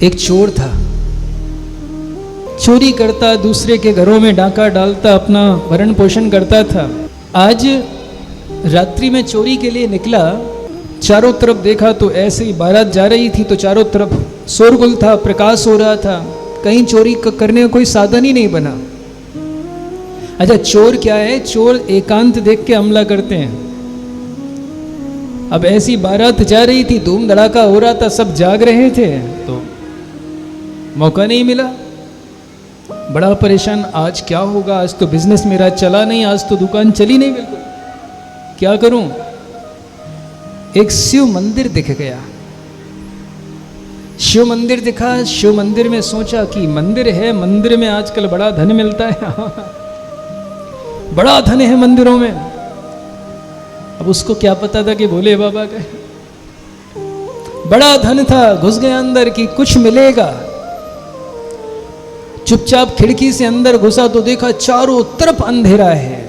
एक चोर था, चोरी करता, दूसरे के घरों में डाका डालता, अपना भरण पोषण करता था। आज रात्रि में चोरी के लिए निकला, चारों तरफ देखा तो ऐसे ही बारात जा रही थी, तो चारों तरफ शोरगुल था, प्रकाश हो रहा था, कहीं चोरी करने का कोई साधन ही नहीं बना। अच्छा, चोर क्या है? चोर एकांत देख के हमला करते हैं। अब ऐसी बारात जा रही थी, धूम धड़ाका हो रहा था, सब जाग रहे थे, तो मौका नहीं मिला। बड़ा परेशान, आज क्या होगा? आज तो बिजनेस मेरा चला नहीं, आज तो दुकान चली नहीं, बिल्कुल क्या करूं? एक शिव मंदिर दिख गया। शिव मंदिर दिखा, शिव मंदिर में सोचा कि मंदिर है, मंदिर में आजकल बड़ा धन मिलता है बड़ा धन है मंदिरों में। अब उसको क्या पता था कि भोले बाबा का बड़ा धन था। घुस गया अंदर कि कुछ मिलेगा। चुपचाप खिड़की से अंदर घुसा तो देखा चारों तरफ अंधेरा है।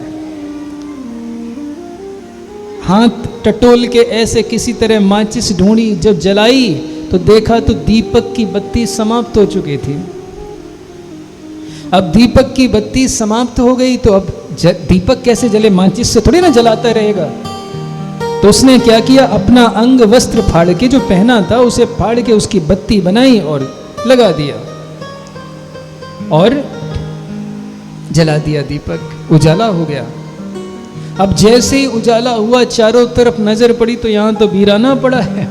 हाथ टटोल के ऐसे किसी तरह माचिस ढूंढी, जब जलाई तो देखा तो दीपक की बत्ती समाप्त हो चुकी थी। अब दीपक की बत्ती समाप्त हो गई तो अब दीपक कैसे जले? माचिस से थोड़ी ना जलाता रहेगा। तो उसने क्या किया, अपना अंग वस्त्र फाड़ के, जो पहना था उसे फाड़ के उसकी बत्ती बनाई और लगा दिया और जला दिया। दीपक उजाला हो गया। अब जैसे ही उजाला हुआ, चारों तरफ नजर पड़ी तो यहां तो वीराना पड़ा है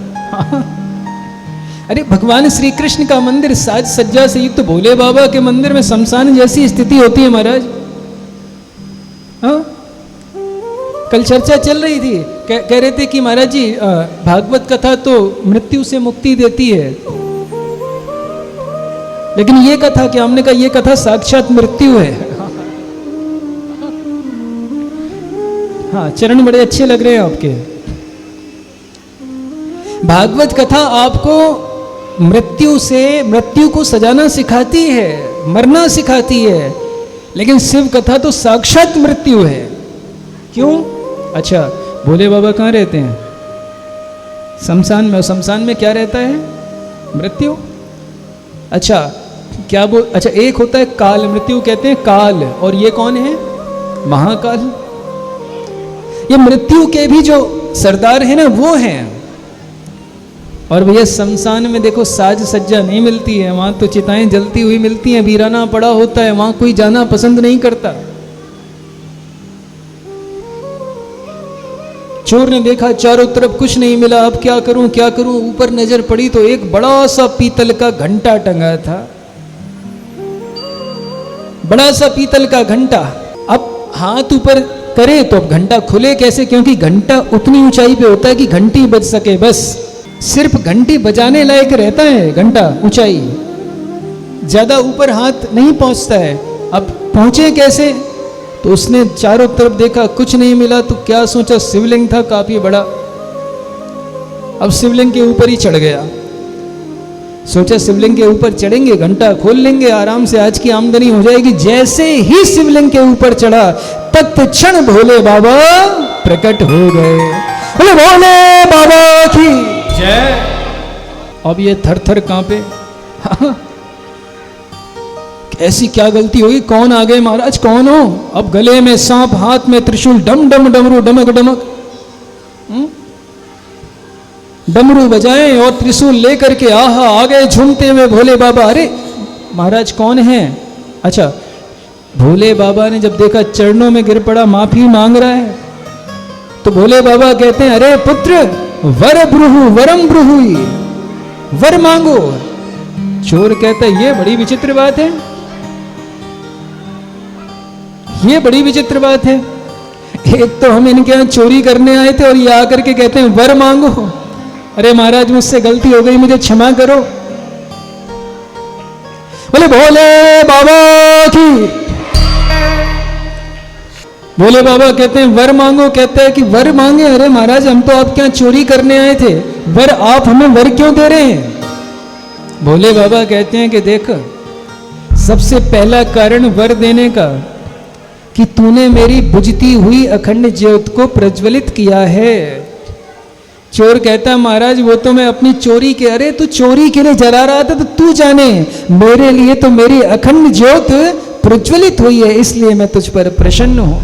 अरे भगवान श्री कृष्ण का मंदिर साज सज्जा से युक्त, भोले बाबा के मंदिर में शमशान जैसी स्थिति होती है महाराज। हाँ, कल चर्चा चल रही थी, कह रहे थे कि महाराज जी भागवत कथा तो मृत्यु से मुक्ति देती है, लेकिन ये कथा क्या? हमने कहा ये कथा साक्षात मृत्यु है। हाँ, चरण बड़े अच्छे लग रहे हैं आपके। भागवत कथा आपको मृत्यु को सजाना सिखाती है, मरना सिखाती है, लेकिन शिव कथा तो साक्षात मृत्यु है। क्यों? अच्छा, भोले बाबा कहाँ रहते हैं? शमशान में। शमशान में क्या रहता है? मृत्यु। अच्छा, अच्छा, एक होता है काल, मृत्यु कहते हैं काल, और ये कौन है? महाकाल। ये मृत्यु के भी जो सरदार है ना, वो हैं। और भैया शमशान में देखो साज सज्जा नहीं मिलती है, वहां तो चिताएं जलती हुई मिलती हैं, वीराना पड़ा होता है, वहां कोई जाना पसंद नहीं करता। चोर ने देखा चारों तरफ कुछ नहीं मिला, अब क्या करूं क्या करूं? ऊपर नजर पड़ी तो एक बड़ा सा पीतल का घंटा टंगा था, बड़ा सा पीतल का घंटा। अब हाथ ऊपर करे तो अब घंटा खुले कैसे? क्योंकि घंटा उतनी ऊंचाई पे होता है कि घंटी बज सके, बस सिर्फ घंटी बजाने लायक रहता है घंटा, ऊंचाई, ज्यादा ऊपर हाथ नहीं पहुंचता है। अब पहुंचे कैसे? तो उसने चारों तरफ देखा, कुछ नहीं मिला, तो क्या सोचा, शिवलिंग था काफी बड़ा। अब शिवलिंग के ऊपर ही चढ़ गया। सोचा शिवलिंग के ऊपर चढ़ेंगे, घंटा खोल लेंगे, आराम से आज की आमदनी हो जाएगी। जैसे ही शिवलिंग के ऊपर चढ़ा, तत्क्षण भोले बाबा प्रकट हो गए। बोले भोले बाबा की जय। अब ये थर थर कांपे ऐसी क्या गलती हुई? कौन आ गए महाराज? कौन हो? अब गले में सांप, हाथ में त्रिशूल, डम डम डमरू डमक डमक, डमरू बजाए और त्रिशूल लेकर के आहा आ गए झूमते हुए भोले बाबा। अरे महाराज कौन है? अच्छा, भोले बाबा ने जब देखा चरणों में गिर पड़ा, माफी मांग रहा है, तो भोले बाबा कहते हैं, अरे पुत्र, वर ब्रूहु वरम ब्रूहुई, वर मांगो। चोर कहता है, ये बड़ी विचित्र बात है, ये बड़ी विचित्र बात है। एक तो हम इनके यहां चोरी करने आए थे और ये आकर के कहते हैं वर मांगो। अरे महाराज मुझसे गलती हो गई, मुझे क्षमा करो। बोले भोले बाबा की। भोले बाबा कहते हैं वर मांगो। कहते हैं कि वर मांगे? अरे महाराज हम तो आपके यहां चोरी करने आए थे, वर आप हमें वर क्यों दे रहे हैं? भोले बाबा कहते हैं कि देख, सबसे पहला कारण वर देने का कि तूने मेरी बुझती हुई अखंड ज्योत को प्रज्वलित किया है। चोर कहता है महाराज वो तो मैं अपनी चोरी के, अरे तू चोरी के लिए जला रहा था तो तू जाने, मेरे लिए तो मेरी अखंड ज्योत प्रज्वलित हुई है, इसलिए मैं तुझ पर प्रसन्न हूं।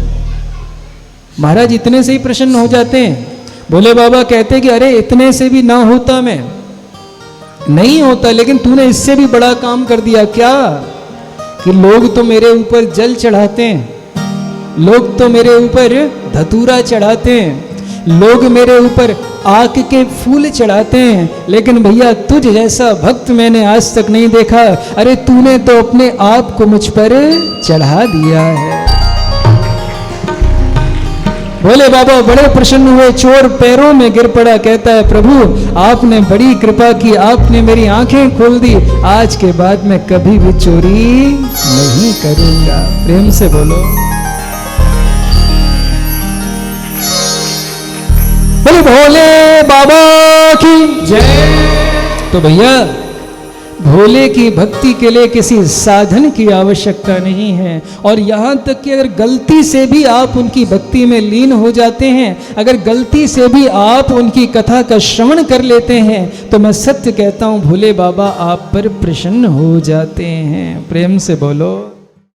महाराज इतने से ही प्रसन्न हो जाते हैं। भोले बाबा कहते कि अरे इतने से भी ना होता, मैं नहीं होता, लेकिन तूने इससे भी बड़ा काम कर दिया। क्या? कि लोग तो मेरे ऊपर जल चढ़ाते हैं, लोग तो मेरे ऊपर धतूरा चढ़ाते हैं, लोग मेरे ऊपर आक के फूल चढ़ाते हैं, लेकिन भैया तुझ जैसा भक्त मैंने आज तक नहीं देखा। अरे तूने तो अपने आप को मुझ पर चढ़ा दिया है। भोले बाबा बड़े प्रसन्न हुए, चोर पैरों में गिर पड़ा, कहता है प्रभु आपने बड़ी कृपा की, आपने मेरी आंखें खोल दी, आज के बाद मैं कभी भी चोरी नहीं करूंगा। प्रेम से बोलो बोले भोले बाबा की जय। तो भैया भोले की भक्ति के लिए किसी साधन की आवश्यकता नहीं है, और यहाँ तक कि अगर गलती से भी आप उनकी भक्ति में लीन हो जाते हैं, अगर गलती से भी आप उनकी कथा का श्रवण कर लेते हैं, तो मैं सत्य कहता हूँ भोले बाबा आप पर प्रसन्न हो जाते हैं। प्रेम से बोलो।